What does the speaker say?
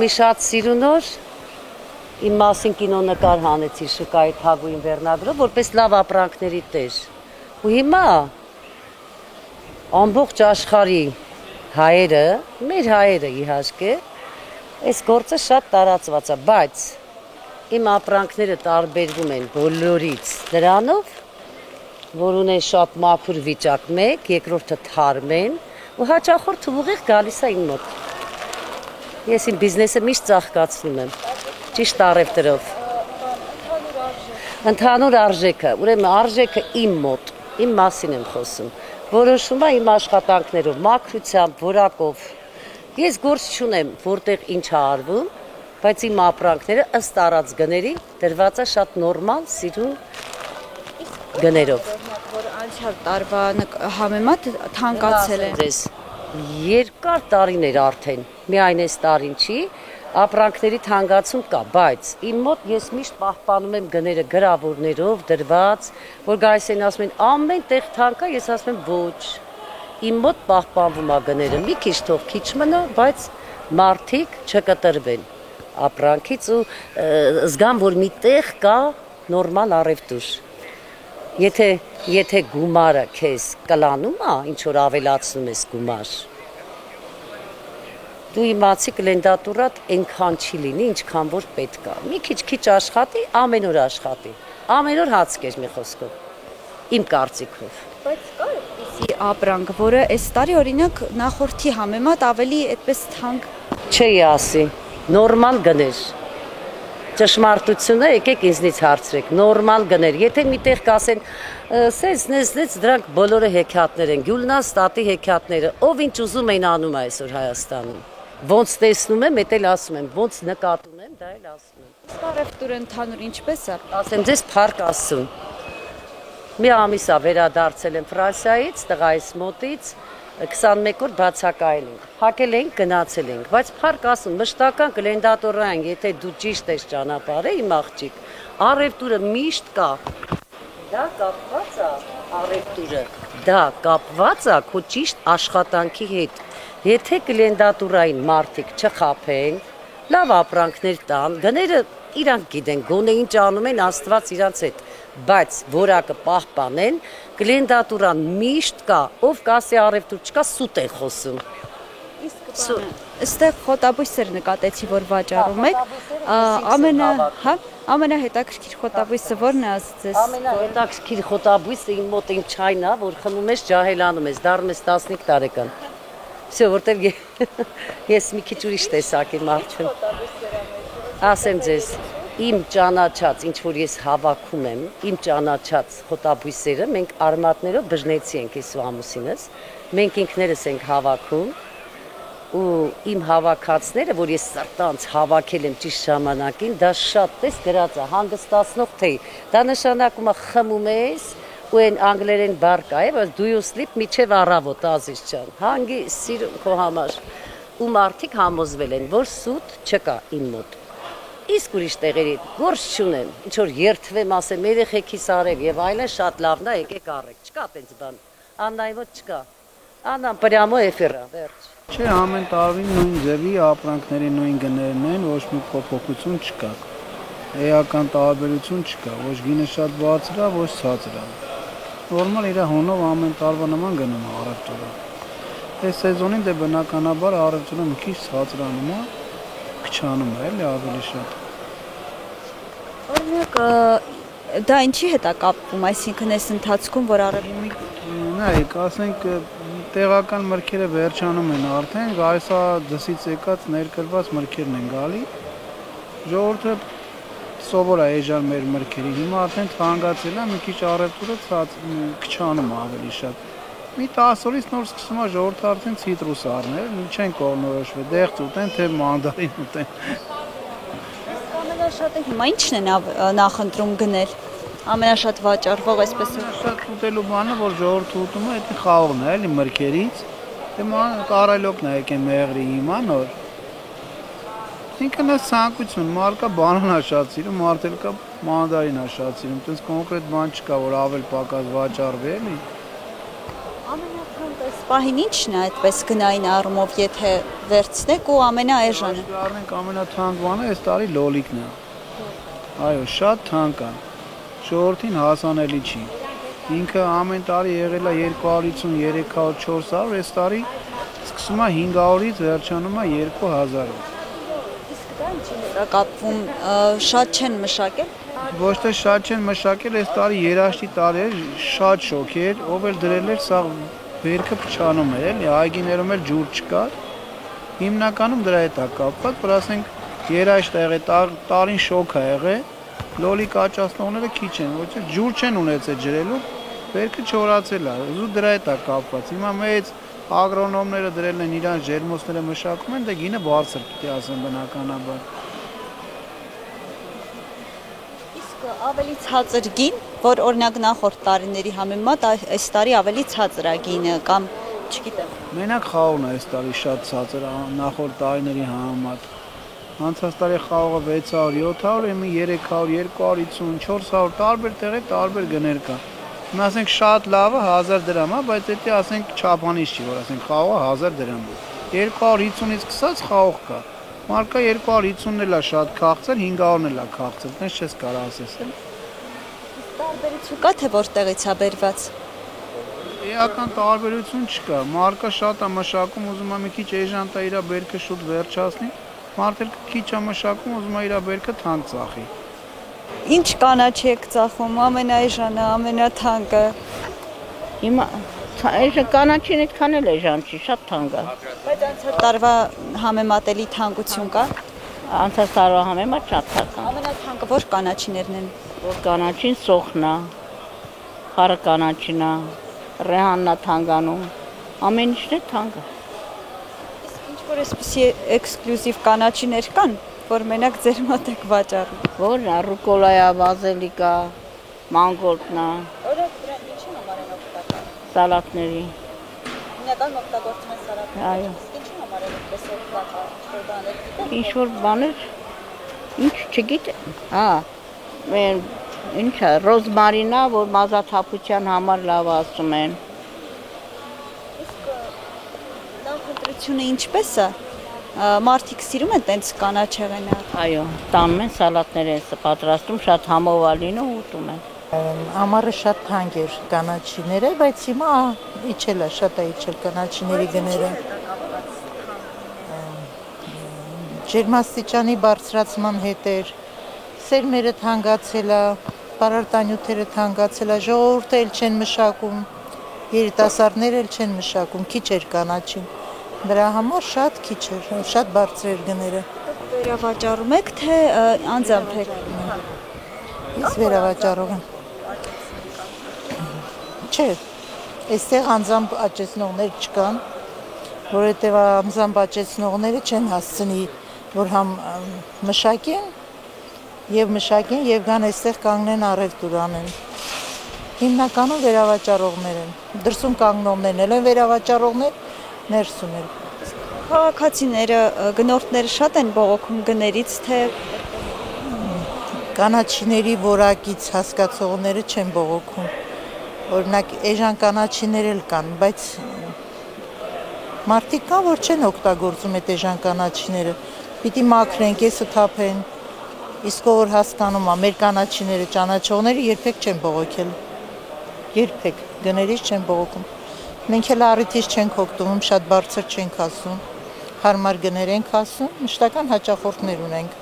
մի շատ սիրունոր իմ մասին կինոնկար հանեցի շուկայի թագուհին վերնագրով, որպես լավ ապրանքների տեր։ Ու հիմա ամբողջ աշխարհի հայերը, մեր հայերը իհարկե, այս գործը շատ տարածված է, բայց իմ ապրանքները տարբերվում են բոլորից դրանով, որ ունեն շատ մաքուր վիճակ մեկ, երկրորդը թարմ են, ու հաճախորդը ուղիղ գալիս է իմ մոտ։ Ես իմ բիզնեսը միշտ ծաղկացնում եմ, ճիշտ առևտրով։ Ընդհանուր արժեքը, ուրեմն արժեքը իմ մոտ, իմ մասին եմ խոսում, որոշում է իմ աշխատանքներով, մաքրությամբ, որակով։ Ես գործ չունեմ, որտեղ ինչ է արվում, բայց իմ ապրանքները ըստ առած գների դրված է շատ նորմալ, սիրուն գներով։ Որ անցյալ տարվա համեմատ թանկացել է։ Երկար տարիներ արդեն, միայն այս տարին չի, ապրանքների թանկացում կա, բայց իմ մոտ ես միշտ պահպանում եմ գները գրավորներով դրված, որ գայս են ասում են ամեն տեղ թանկ է, ես ասում եմ ոչ, իմ մոտ պահպանվում է գները, մի քիչ թող քիչ մնա, բայց մարդիկ չկտրվեն ապրանքից ու զգան, որ մի տեղ կա նորմալ առևտուր։ Եթե գումարը քեզ կլանում է, ինչ որ ավելացնում ես գումար, դու իմացի կլենդատուրատ այնքան չի լինի, ինչքան որ պետք է։ Մի քիչ աշխատի, ամեն օր աշխատի։ Ամեն օր հաց կեր մի խոսքով։ Իմ կարծիքով։ Բայց կա այդպիսի ապրանք, որը այս տարի օրինակ նախորդի համեմատ ավելի այդպես թանկ չի ասի։ Նորմալ գներ։ Ճշմարտությունը եկեք ինձնից հարցրեք, նորմալ գներ, եթե միտեղ կասեն, սենց դրանք բոլորը հեքիաթներ են, Գյուլնաստատի հեքիաթները, ով ինչ ուզում են անում այսօր Հայաստանում, ոնց տեսնում եմ, էդ էլ ասում եմ, ոնց նկատում եմ, դա էլ ասում եմ։ Իսկ առևտուրը ընդհանուր ինչպես է։ Ասեմ ձեզ փառք Աստծուն։ Մի ամիս է վերադարձել եմ Ֆրանսիայից, տղայիս մոտից, 21 օր բացակայել ենք, հակել ենք, գնացել ենք, բայց փառք Աստծուն, մշտական կլենդատորային, եթե դու ճիշտ ես ճանապարհը, իմ աղջիկ, առևտուրը միշտ կա։ Դա կապված է առևտուրը, դա կապված է քո ճիշտ աշխատանքի հետ։ Եթե կլենդատորային մարդիկ չխաբեն, լավ ապրանքներ տան, գները իրանք գիտեն, գոնե ինչ անում են Աստված իրանց հետ, բայց որակը պահպանեն, կլենդատուրան միշտ կա, ով կասի առևտուր չկա, սուտ են խոսում։ Այստեղ խոտաբույսեր նկատեցի, որ վաճառում եք, ամենահետաքրքիր խոտաբույսը որն է ասես։ Ամենահետաքրքիր խոտաբույսը իմ մոտ իմ չայն է, որ խմում ես, ջահելանում ես, դառնում ես 15 տարեկան։ Всё, որտեղ ես մի քիչ ուրիշ տեսակի մարդ եմ։ Ասեմ ձեզ, իմ ճանաչած, ինչ որ ես հավաքում եմ, իմ ճանաչած խոտաբույսերը մենք արմատներով բժնեցի ենք ես ու ամուսինս, մենք ինքներս ենք հավաքում ու իմ հավաքածները, որ ես սրտանց հավաքել եմ ճիշտ ժամանակին, դա շատ տես գրած է, հանգստացնող թեյ, դա նշանակում է խմում ես ու այն անգլերեն բառ կա, բայց do you sleep միջև առավոտ Ազիզ ջան, հանգի սիրում քո համար ու մարդիկ համոզվել են, որ սուտ չկա իմ մոտ։ Իսկ ուրիշ տեղերի գործ չունեմ, ինչ որ երթվեմ, ասեմ, երեխեքիս արեք եւ այլն շատ լավն է, եկեք առեք, չկա տենց բան։ Աննայի ոչ չկա։ Անան պրյամո էֆիրա, վերջ։ Չէ, ամեն տարի նույն ձևի ապրանքների նույն գներն են, ոչ մի փոփոխություն չկա։ Էական տարբերություն չկա, ոչ գինը շատ բարձր է, ոչ ցածր է։ Նորմալ իր հոնով ամեն տարվա նման գնում է առևտուրը։ Այս սեզոնին դե բնականաբար առևտուրը մի քիչ ցածրանում է, քչանում է, էլի ավելի շատ։ Օրինակ, դա ինչի հետ է կապվում, այսինքն այս ընթացքում, որ առևտուրը նայեք, ասենք տեղական մրգերը վերջանում են արդեն, այս է դսից եկած ներկրված մրգերն են գալի։ Ժողովուրդը սովոր է էժան մեր մրգերի, հիմա արդեն թանկացել է, մի քիչ առևտուրը քչանում է ավելի շատ։ Մի 10 օրից նոր սկսում է ժողովուրդը արդեն ցիտրուս առնել, չեն կողմնորոշվել, դեղց ուտեն, թե մանդարին ուտեն։ Ամենաշատը հիմա ի՞նչն է նախընտրում գնել։ Ամենաշատ վաճառվող այսպես շատ ուտելու բանը, որ ժողովուրդը ուտում է, դա խաղողն է, էլի մրգերից։ Դե կարելոկն է եկել մեղրի հիմա նոր։ Ինքն է ցանկություն, մարկա բանանա շատ սիրում, մարդել կա մանդարինա շատ սիրում, այդպես կոնկրետ բան չկա, որ ավել պակաս վաճառվի, էլի։ Ամենաթանկը սպահին ի՞նչն է այդպես գնային առումով, եթե վերցնեք ու ամենաէժանը։ Առնենք ամենաթանկ բանը այս տարի լոլիկն է։ Այո, շատ թանկ է։ Ժողովրդին հասանելի չի։ Ինքը ամեն տարի եղել է 250, 300, 400, այս տարի սկսում է 500-ից վերջանում է 2000-ով։ Իսկ դա ինչի հետ է կապվում, շատ չեն մշակել։ Ոչ թե շատ չեն մշակել, այս տարի երաշտի տարի էր, շատ շոկ էր, ով էլ դրել էր, սա վերքը փչանում էր, էլի, այգիներում էլ ջուր չկար։ Հիմնականում դրա հետ է կապված, որ ասենք երաշտ է եղել, տարին շոկ է եղել, լոլիկ աճացնողները քիչ են, ոչ թե ջուր չեն ունեցել ջրելու, վերքը չորացել է, ուզու դրա հետ է կապված։ Հիմա մեծ ագրոնոմները դրել են իրանց ջերմոցները մշակում են, դե գինը բարձր պիտի ասեմ բնականաբար։ Ավելի ցածր գին, որ օրինակ նախորդ տարիների համեմատ այս տարի ավելի ցածր է գինը կամ չգիտեմ։ Մենակ խաղողն է այս տարի շատ ցածր նախորդ տարիների համեմատ։ Անցած տարի խաղողը 600, 700, եմի 300, 250, 400 տարբեր տեղի տարբեր գներ կա։ Հիմա ասենք շատ լավը 1000 դրամ է, բայց դա ասենք չափանիշ չի, որ ասենք խաղողը 1000 դրամ է։ 250-ից սկսած խաղող կա։ Մարկա 250-ն էլ է շատ քաղցր, 500-ն էլ է քաղցր, դες չես կարող ասես էլ։ Տարբերություն կա թե որտեղից է բերված։ Էական տարբերություն չկա։ Մարկա շատ է մշակում, ուզում է մի քիչ էժան տա իր բերքը շուտ վերջացնի, մարդը քիչ է մշակում, ուզում է իր բերքը թանկ ծախի։ Ինչ կանաչի եք ծախում, ամենաէժանը, ամենաթանկը։ Հիմա կանաչին այդքան էլ էժան չի, շատ թանկ է։ Բայց անցած տարվա համեմատելի թանկություն կա։ Անցած տարվա համեմատ շատ թանկ է։ Ամենաթանկը որ կանաչիներն են։ Որ կանաչին սոխն է, խառը կանաչին է, ռեհանն է թանկանում, ամեն ինչն է թանկ է։ Իսկ ինչ որ այսպիսի էքսկլյուզիվ կանաչիներ կան, որ մենակ ձեր մոտ եք վաճառում։ Որ ռուկոլայա, բազելիկա, մանգորդն է, Օրինակ դրան ինչի համար են օգտագործում։ սալատների։ Հիմնականում օգտագործում են սալատներ։ Այո։ Իսկ ինչի համար են այդպես օգտագործում։ Ինչ որ բաներ, ինչ չգիտեմ։ Հա, ինչա, ռոզմարինա, որ մազաթափության համար լավ ասում են։ Իսկ նախընտրությունը ինչպես է։ Մարդիկ սիրում են տենց կանաչեղենը։ Այո, տանում են սալատներ են պատրաստում, շատ համով է լինում ու ուտում են։ Ամառը շատ թանկ էր կանաչիները, բայց հիմա իջել է, շատ է իջել կանաչիների գները։ Ջերմաստիճանի բարձրացման հետ էր, սերմերը թանկացել է, պարարտանյութերը թանկացել է, ժողովուրդը էլ չեն մշակում, երիտասարդները էլ չեն մշակում, քիչ էր կանաչին։ Դրա համար շատ քիչ էր, շատ բարձր էր գները։ Վերավաճառում եք թե անձամբ եք։ Ես վերավաճառող եմ։ Չէ, այստեղ անձամբ աճեցնողներ չկան, որովհետև անձամբ աճեցնողները չեն հասցնի, որ համ մշակեն եւ գան այստեղ կանգնեն առևտուր անեն։ Հիմնականում վերավաճառողներ են։ Դրսում կանգնողներն էլ են վերավաճառողներ, ներսում էլ։ Քաղաքացիները, գնորդները շատ են բողոքում գներից, թե կանաչիների որակից հասկացողները չեն բողոքում։ Օրինակ էժան կանաչիներ էլ կան, բայց մարդիկ կան, որ չեն օգտագործում այդ էժան կանաչիները։ Պիտի մաքրեն, կեսը թափեն։ Իսկ որ հասկանում է, մեր կանաչիները ճանաչողները երբեք չեն բողոքել։ Երբեք գներից չեն բողոքում։ Մենք էլ առիթից չենք օգտվում, շատ բարձր չենք ասում, հարմար գներ ենք ասում, մշտական հաճախորդներ ունենք։